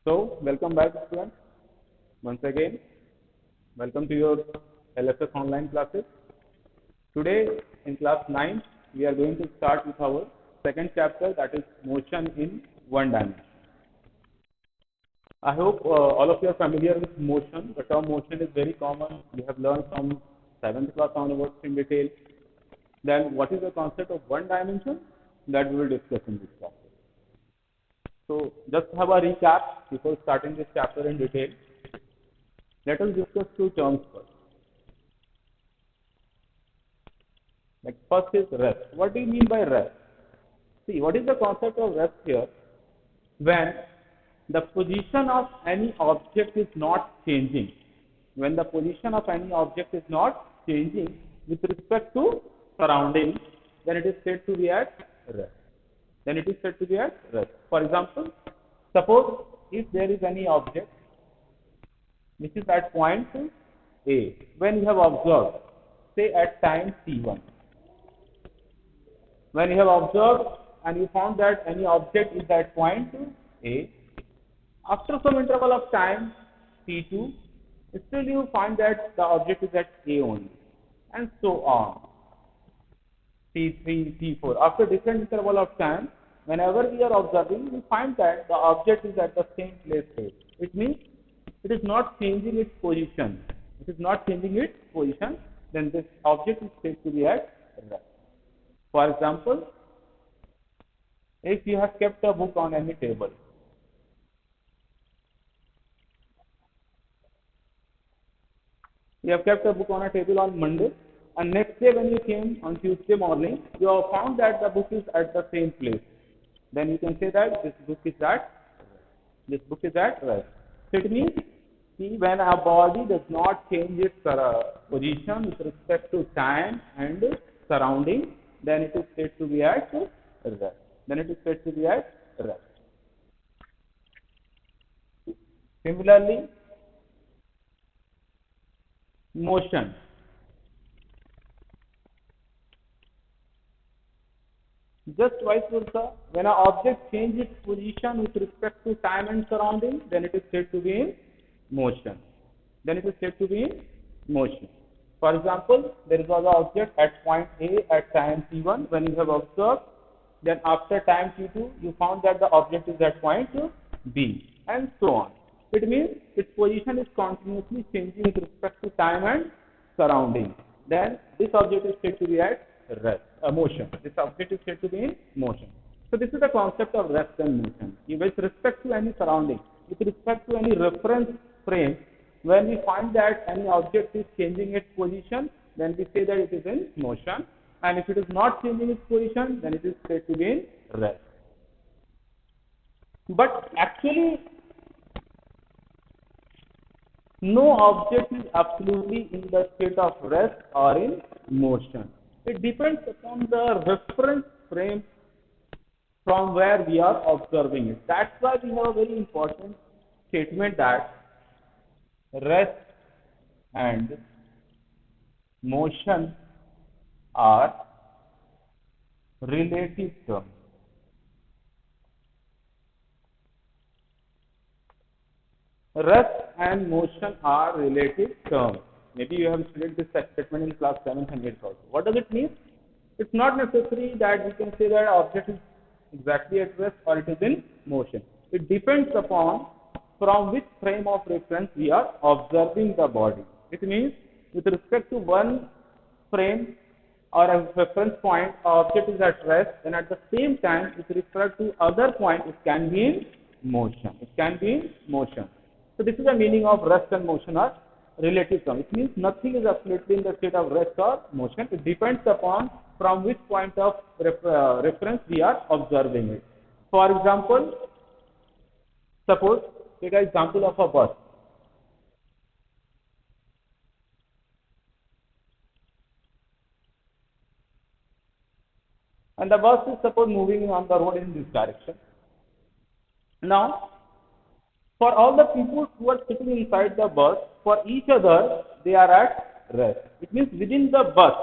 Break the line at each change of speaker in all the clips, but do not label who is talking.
So, welcome back, students. Once again, welcome to your LFS online classes. Today, in class 9, we are going to start with our second chapter, that is motion in one dimension. I hope all of you are familiar with motion. The term motion is very common. We have learned from 7th class onwards in detail. Then, what is the concept of one dimension? That we will discuss in this chapter. So, just have a recap before starting this chapter in detail. Let us discuss two terms first. Like first is rest. What do you mean by rest? See, what is the concept of rest here? When the position of any object is not changing. When the position of any object is not changing with respect to surroundings, then it is said to be at rest. Then it is said to be at rest. For example, suppose if there is any object which is at point A, when you have observed, say at time t1, when you have observed and you found that any object is at point A, after some interval of time t2, still you find that the object is at A only, and so on. T3, T4. After different interval of time, whenever we are observing, we find that the object is at the same place. It means it is not changing its position. It is not changing its position, then this object is said to be at rest. For example, if you have kept a book on any table, you have kept a book on a table on Monday, and next day when you came on Tuesday morning, you have found that the book is at the same place. Then you can say that this book is at rest. So it means, see, when a body does not change its position with respect to time and surrounding, then it is said to be at rest. Similarly, motion. Just vice versa, when an object changes its position with respect to time and surrounding, then it is said to be in motion. For example, there is an object at point A at time t1. When you have observed, then after time t2, you found that the object is at point B, and so on. It means its position is continuously changing with respect to time and surrounding. Then this object is said to be at rest, motion. This object is said to be in motion. So this is the concept of rest and motion. With respect to any surrounding, with respect to any reference frame, when we find that any object is changing its position, then we say that it is in motion. And if it is not changing its position, then it is said to be in rest. But actually, no object is absolutely in the state of rest or in motion. It depends upon the reference frame from where we are observing it. That's why we have a very important statement that rest and motion are relative terms. Rest and motion are relative terms. Maybe you have studied this statement in class 7th and 8th also. What does it mean? It's not necessary that we can say that object is exactly at rest or it is in motion. It depends upon from which frame of reference we are observing the body. It means with respect to one frame or a reference point, object is at rest, and at the same time with respect to other point, it can be in motion. So this is the meaning of rest and motion are relative term. It means nothing is absolutely in the state of rest or motion. It depends upon from which point of reference we are observing it. For example, suppose take an example of a bus. And the bus is suppose moving on the road in this direction. Now, for all the people who are sitting inside the bus, for each other, they are at rest. It means within the bus,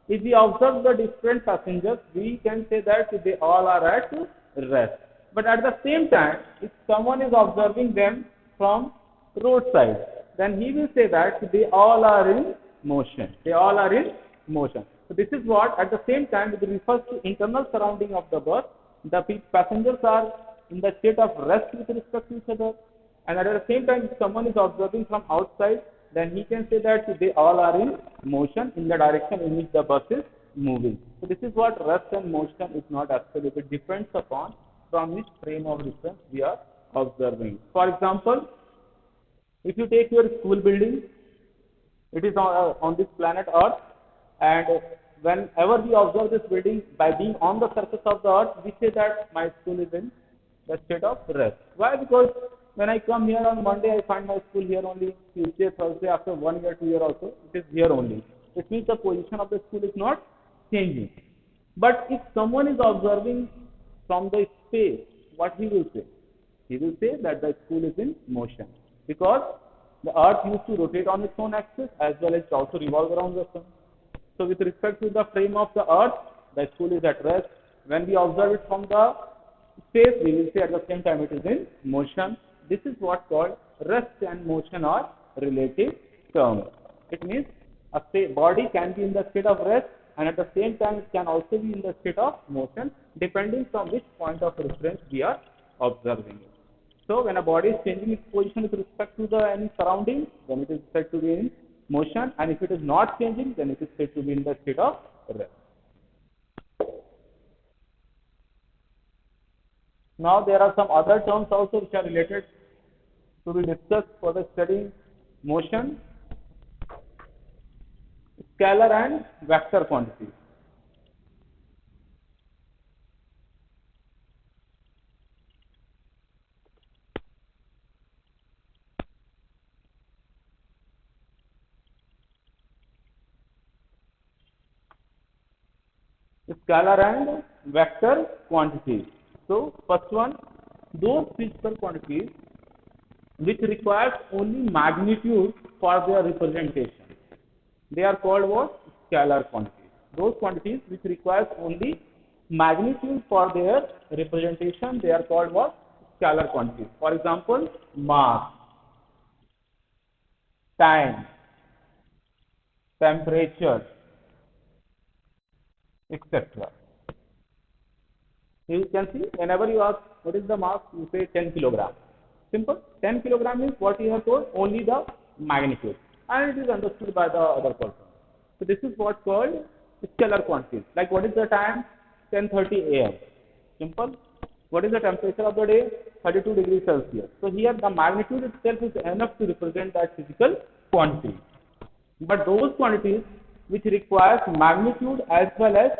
if we observe the different passengers, we can say that they all are at rest. But at the same time, if someone is observing them from roadside, then he will say that they all are in motion. They all are in motion. So this is what at the same time it refers to internal surrounding of the bus. The passengers are in the state of rest with respect to each other, and at the same time if someone is observing from outside, then he can say that they all are in motion in the direction in which the bus is moving. So this is what rest and motion is not absolute. It depends upon from which frame of reference we are observing. For example, if you take your school building, it is on this planet Earth, and whenever we observe this building by being on the surface of the Earth, we say that my school is in the state of rest. Why? Because when I come here on Monday, I find my school here only. Tuesday, Thursday, after 1 year, 2 year also, it is here only. It means the position of the school is not changing. But if someone is observing from the space, what he will say? He will say that the school is in motion, because the earth used to rotate on its own axis as well as also revolve around the sun. So with respect to the frame of the earth, the school is at rest. When we observe it from the space, we will say at the same time it is in motion. This is what called rest and motion are relative terms. It means a body can be in the state of rest, and at the same time it can also be in the state of motion, depending from which point of reference we are observing it. So when a body is changing its position with respect to any surrounding, then it is said to be in motion, and if it is not changing, then it is said to be in the state of rest. Now there are some other terms also which are related to be discussed for the studying motion: scalar and vector quantities. Scalar and vector quantities. So first one, those physical quantities which requires only magnitude for their representation, they are called what? Scalar quantities. Those quantities which requires only magnitude for their representation, they are called what? Scalar quantities. For example, mass, time, temperature, etc. You can see whenever you ask what is the mass, you say 10 kilogram. Simple. 10 kilogram means what you have told, only the magnitude, and it is understood by the other person. So this is what called scalar quantities. Like what is the time? 10:30 a.m. Simple. What is the temperature of the day? 32 degrees Celsius. So here the magnitude itself is enough to represent that physical quantity. But those quantities which requires magnitude as well as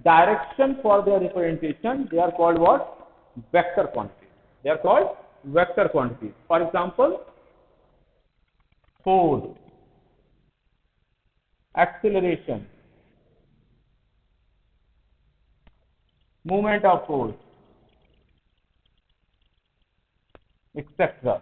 direction for their representation, they are called what? Vector quantities. They are called vector quantities. For example, force, acceleration, movement of force, etc.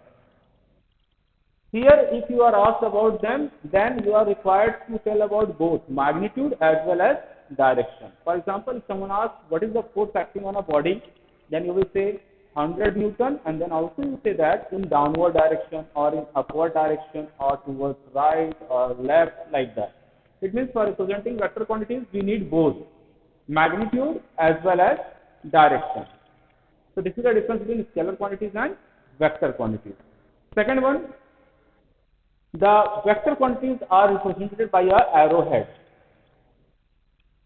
Here, if you are asked about them, then you are required to tell about both magnitude as well as direction. For example, if someone asks what is the force acting on a body, then you will say 100 Newton, and then also you say that in downward direction or in upward direction or towards right or left, like that. It means for representing vector quantities, we need both magnitude as well as direction. So this is the difference between scalar quantities and vector quantities. Second one, the vector quantities are represented by a arrowhead.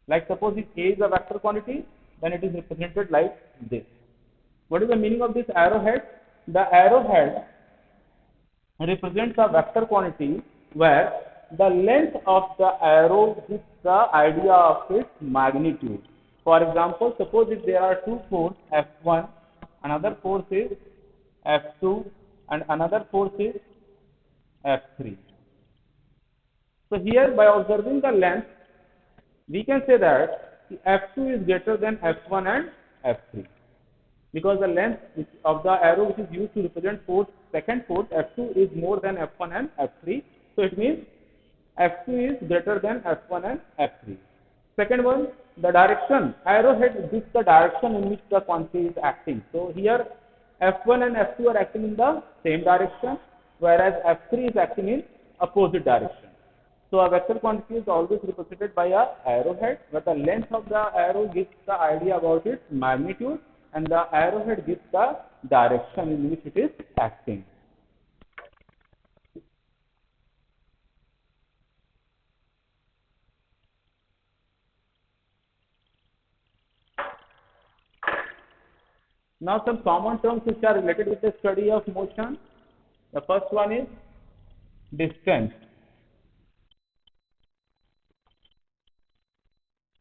Like suppose if A is a vector quantity, then it is represented like this. What is the meaning of this arrowhead? The arrowhead represents a vector quantity where the length of the arrow gives the idea of its magnitude. For example, suppose if there are two forces, F1, another force is F2, and another force is F3. So here by observing the length, we can say that F2 is greater than F1 and F3. Because the length of the arrow which is used to represent force, second force, F2 is more than F1 and F3. So it means F2 is greater than F1 and F3. Second one, the direction. Arrowhead gives the direction in which the quantity is acting. So here F1 and F2 are acting in the same direction, whereas F3 is acting in opposite direction. So a vector quantity is always represented by a arrowhead, where the length of the arrow gives the idea about its magnitude, and the arrowhead gives the direction in which it is acting. Now some common terms which are related with the study of motion. The first one is distance.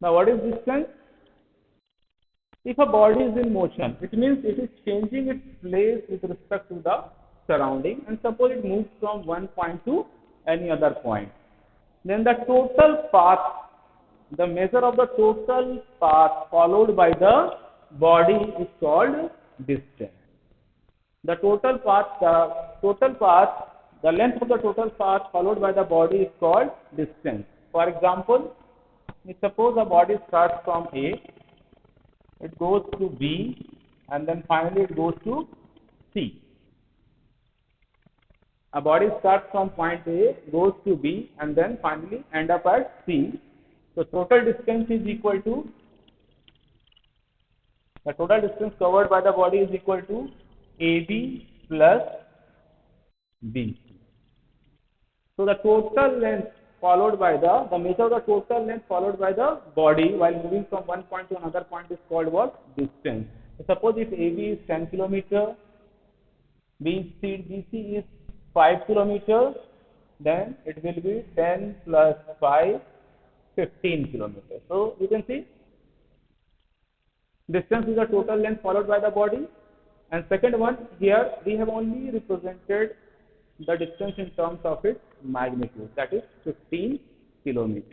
Now what is distance? If a body is in motion, it means it is changing its place with respect to the surrounding, and suppose it moves from one point to any other point. Then the total path, the measure of the total path followed by the body is called distance. The total path, the length of the total path followed by the body is called distance. For example, suppose a body starts from A, it goes to B, and then finally it goes to C. A body starts from point A, goes to B, and then finally end up at C. So total distance is equal to, the total distance covered by the body is equal to AB plus BC. So the total length followed by the measure of the total length followed by the body while moving from one point to another point is called what? Distance. So suppose if AB is 10 km, BC is 5 km, then it will be 10 plus 5, 15 km. So you can see distance is the total length followed by the body. And second one, here we have only represented the distance in terms of its magnitude, that is 15 km.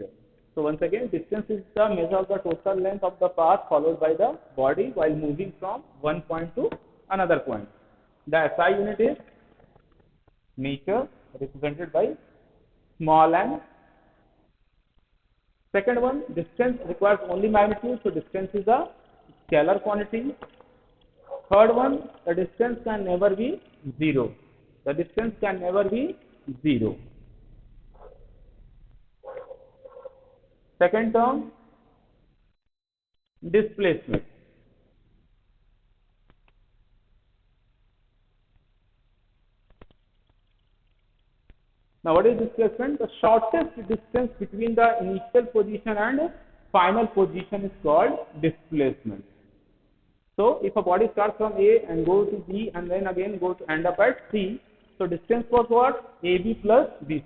So once again, distance is the measure of the total length of the path followed by the body while moving from one point to another point. The SI unit is meter, represented by small m. Second one, distance requires only magnitude, so distance is a scalar quantity. Third one, the distance can never be zero. The distance can never be zero. Second term, displacement. Now what is displacement? The shortest distance between the initial position and final position is called displacement. So if a body starts from A and goes to B and then again goes to end up at C, so distance was what? AB plus BC.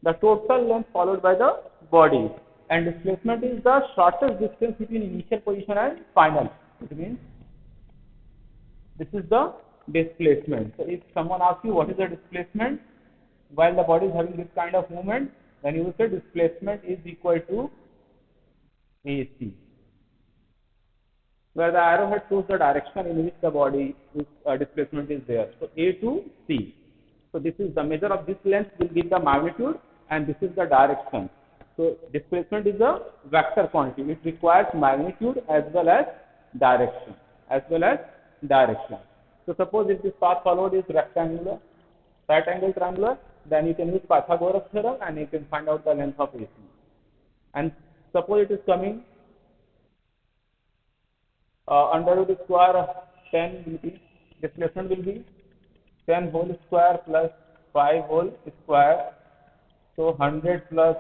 The total length followed by the body, and displacement is the shortest distance between initial position and final. It means this is the displacement. So if someone asks you what is the displacement while the body is having this kind of movement, then you will say displacement is equal to AC, where the arrowhead shows the direction in which the body displacement is there. So A to C. So this is the measure of this length will give the magnitude, and this is the direction. So displacement is a vector quantity. It requires magnitude as well as direction. So suppose if this path followed is rectangular, right angle triangular, then you can use Pythagoras theorem and you can find out the length of AC. And suppose it is coming under root square of 10 will be, displacement will be 10 whole square plus 5 whole square. So 100 plus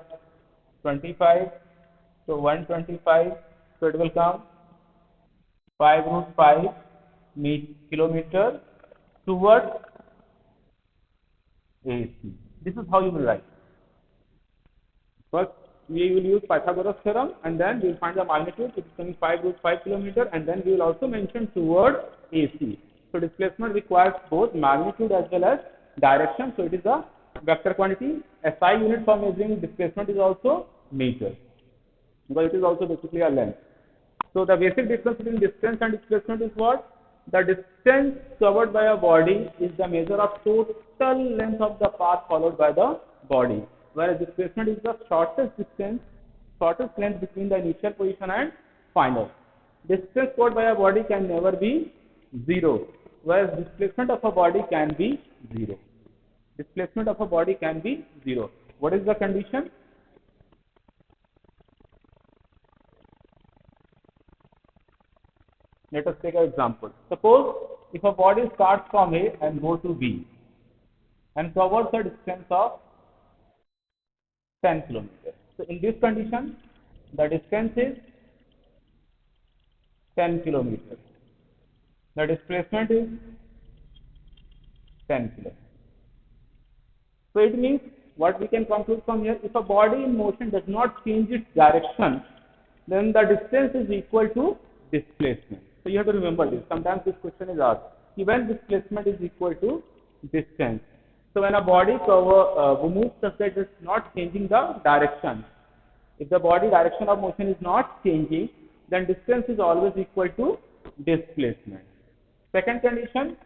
25, so 125, so it will come 5 root 5 kilometer towards AC. This is how you will write. First, we will use Pythagoras theorem, and then we will find the magnitude. It is coming 5 root 5 kilometer, and then we will also mention towards AC. So displacement requires both magnitude as well as direction. So it is a vector quantity. SI unit for measuring displacement is also meter, because it is also basically a length. So the basic difference between distance and displacement is what? The distance covered by a body is the measure of total length of the path followed by the body, whereas displacement is the shortest distance shortest length between the initial position and final. Distance covered by a body can never be 0, whereas displacement of a body can be 0. Displacement of a body can be 0. What is the condition? Let us take an example. Suppose if a body starts from A and goes to B and covers a distance of 10 kilometers. So in this condition, the distance is 10 kilometers. The displacement is 10 kilometers. So it means what we can conclude from here, if a body in motion does not change its direction, then the distance is equal to displacement. So you have to remember this. Sometimes this question is asked. When displacement is equal to distance. So when a body moves such that it is not changing the direction. If the body direction of motion is not changing, then distance is always equal to displacement. Second condition,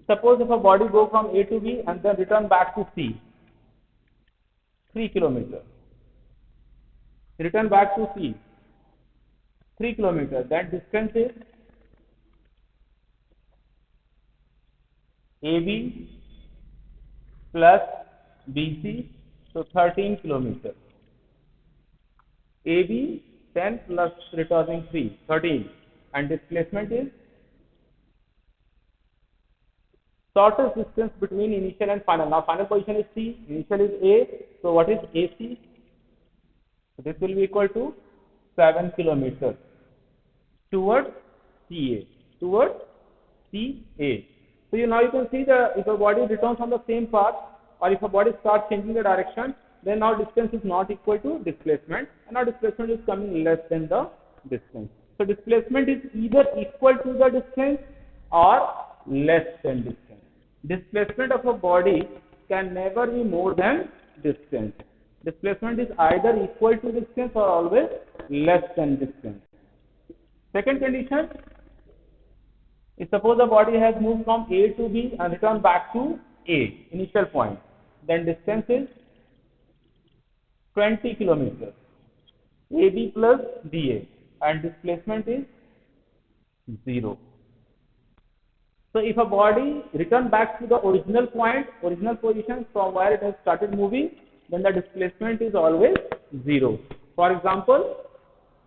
suppose if a body go from A to B and then return back to C, 3 kilometers. Return back to C, 3 kilometers. That distance is AB plus BC, so 13 kilometers. AB 10 plus returning 3, 13, and displacement is shortest distance between initial and final. Now final position is C, initial is A, so what is AC? So this will be equal to 7 kilometers towards CA, towards CA. So now you can see that if a body returns on the same path, or if a body starts changing the direction, then now distance is not equal to displacement, and now displacement is coming less than the distance. So displacement is either equal to the distance or less than distance. Displacement of a body can never be more than distance. Displacement is either equal to distance or always less than distance. Second condition, if suppose a body has moved from A to B and returned back to A, initial point, then distance is 20 kilometers, AB plus DA, and displacement is 0. So if a body return back to the original point, original position from where it has started moving, then the displacement is always 0. For example,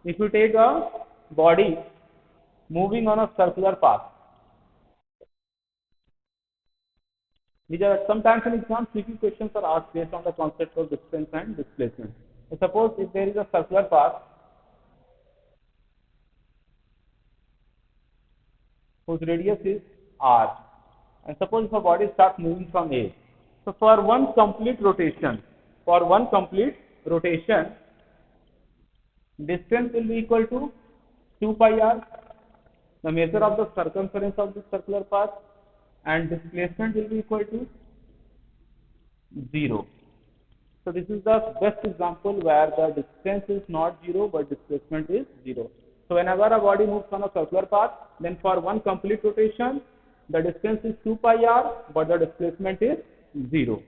if you take a body moving on a circular path, sometimes in exams, tricky questions are asked based on the concept of distance and displacement. So suppose if there is a circular path whose radius is r, and suppose if a body starts moving from A. So for one complete rotation, distance will be equal to 2 pi r, the measure of the circumference of the circular path, and displacement will be equal to 0. So this is the best example where the distance is not 0 but displacement is 0. So whenever a body moves on a circular path, then for one complete rotation, the distance is 2 pi r but the displacement is 0.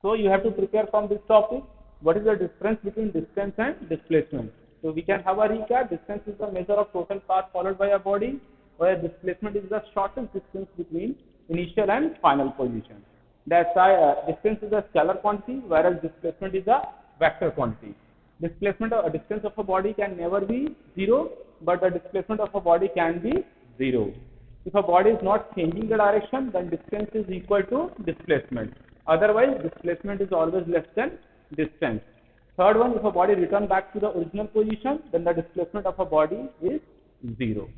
So you have to prepare from this topic. What is the difference between distance and displacement? So we can have a recap. Distance is the measure of total path followed by a body, where displacement is the shortest distance between initial and final position. That's why distance is a scalar quantity, whereas displacement is a vector quantity. Displacement or distance of a body can never be 0, but the displacement of a body can be 0. If a body is not changing the direction, then distance is equal to displacement. Otherwise, displacement is always less than distance. Third one, if a body returns back to the original position, then the displacement of a body is 0.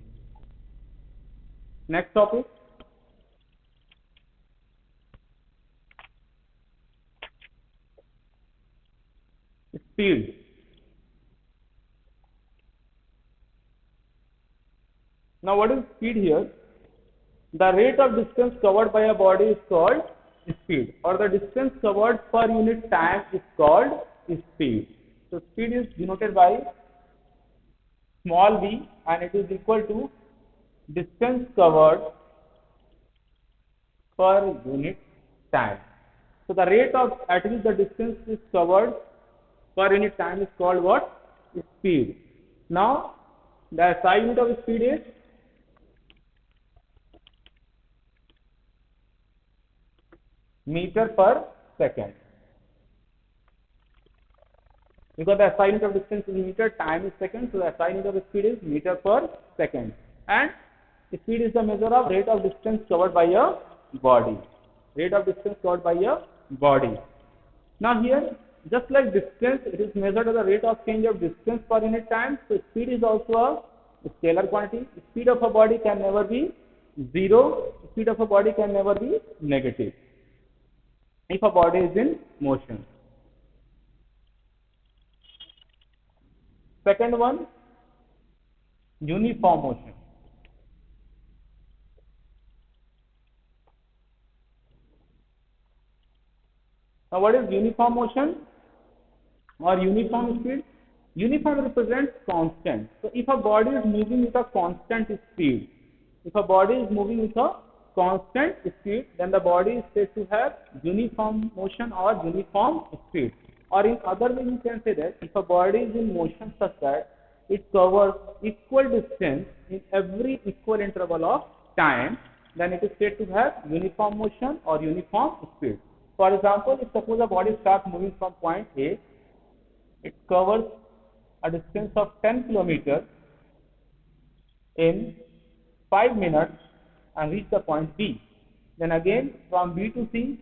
Next topic. Speed. Now what is speed here? The rate of distance covered by a body is called speed, or the distance covered per unit time is called speed. So speed is denoted by small v, and it is equal to distance covered per unit time. So the rate of at which the distance is covered per unit time is called what? Speed. Now the SI unit of speed is meter per second. Because the SI unit of distance is meter, time is second, so the SI unit of speed is meter per second. And speed is the measure of rate of distance covered by a body. Rate of distance covered by a body. Now here, just like distance, it is measured as the rate of change of distance per unit time. So speed is also a scalar quantity. Speed of a body can never be zero. Speed of a body can never be negative if a body is in motion. Second one, uniform motion. Now what is uniform motion or uniform speed? Uniform represents constant. So if a body is moving with a constant speed, if a body is moving with a constant speed, then the body is said to have uniform motion or uniform speed. Or in other way, you can say that if a body is in motion such that it covers equal distance in every equal interval of time, then it is said to have uniform motion or uniform speed. For example, if suppose a body starts moving from point A, it covers a distance of 10 kilometers in 5 minutes and reach the point B. Then again from B to C,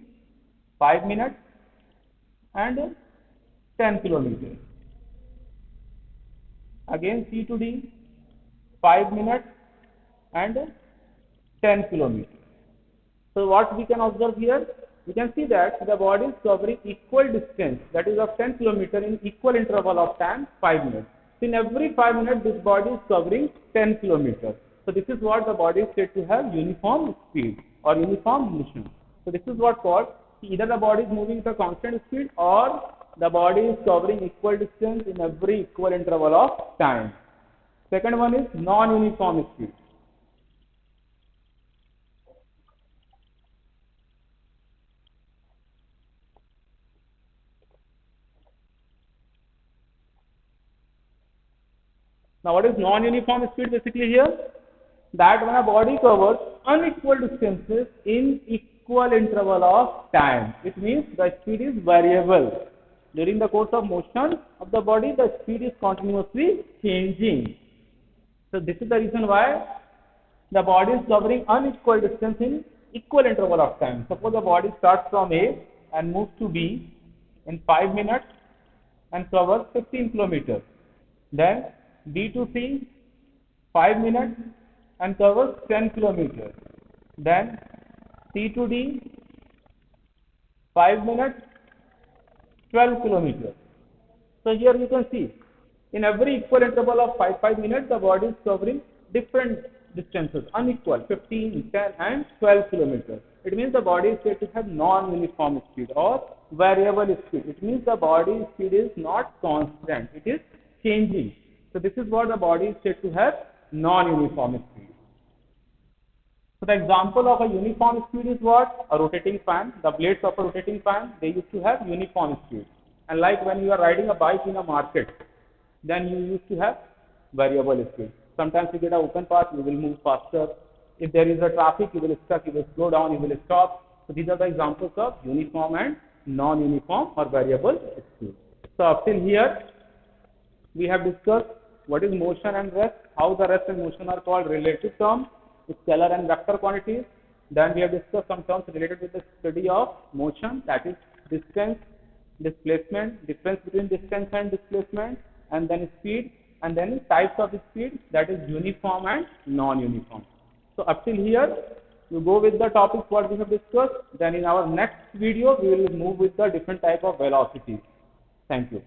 5 minutes and 10 kilometers. Again C to D, 5 minutes and 10 kilometers. So what we can observe here? We can see that the body is covering equal distance, that is of 10 kilometers in equal interval of time, 5 minutes. So in every 5 minutes, this body is covering 10 kilometers. So this is what the body is said to have uniform speed or uniform motion. So this is what called either the body is moving at a constant speed or the body is covering equal distance in every equal interval of time. Second one is non-uniform speed. Now what is non-uniform speed basically here? That when a body covers unequal distances in equal interval of time, it means the speed is variable. During the course of motion of the body, the speed is continuously changing. So this is the reason why the body is covering unequal distance in equal interval of time. Suppose the body starts from A and moves to B in 5 minutes and covers 15 kilometers. Then B to C, 5 minutes and covers 10 kilometers. Then C to D, 5 minutes, 12 kilometers. So here you can see, in every equal interval of 5 minutes, the body is covering different distances, unequal, 15, 10 and 12 kilometers. It means the body is said to have non-uniform speed or variable speed. It means the body speed is not constant, it is changing. So this is what the body is said to have non-uniform speed. So the example of a uniform speed is what? A rotating fan. The blades of a rotating fan, they used to have uniform speed. And like when you are riding a bike in a market, then you used to have variable speed. Sometimes you get an open path, you will move faster. If there is a traffic, you will stuck, you will slow down, you will stop. So these are the examples of uniform and non-uniform or variable speed. So up till here, we have discussed what is motion and rest, how the rest and motion are called relative terms, scalar and vector quantities. Then we have discussed some terms related with the study of motion, that is distance, displacement, difference between distance and displacement, and then speed, and then types of speed, that is uniform and non-uniform. So up till here, you go with the topics what we have discussed. Then in our next video, we will move with the different type of velocities. Thank you.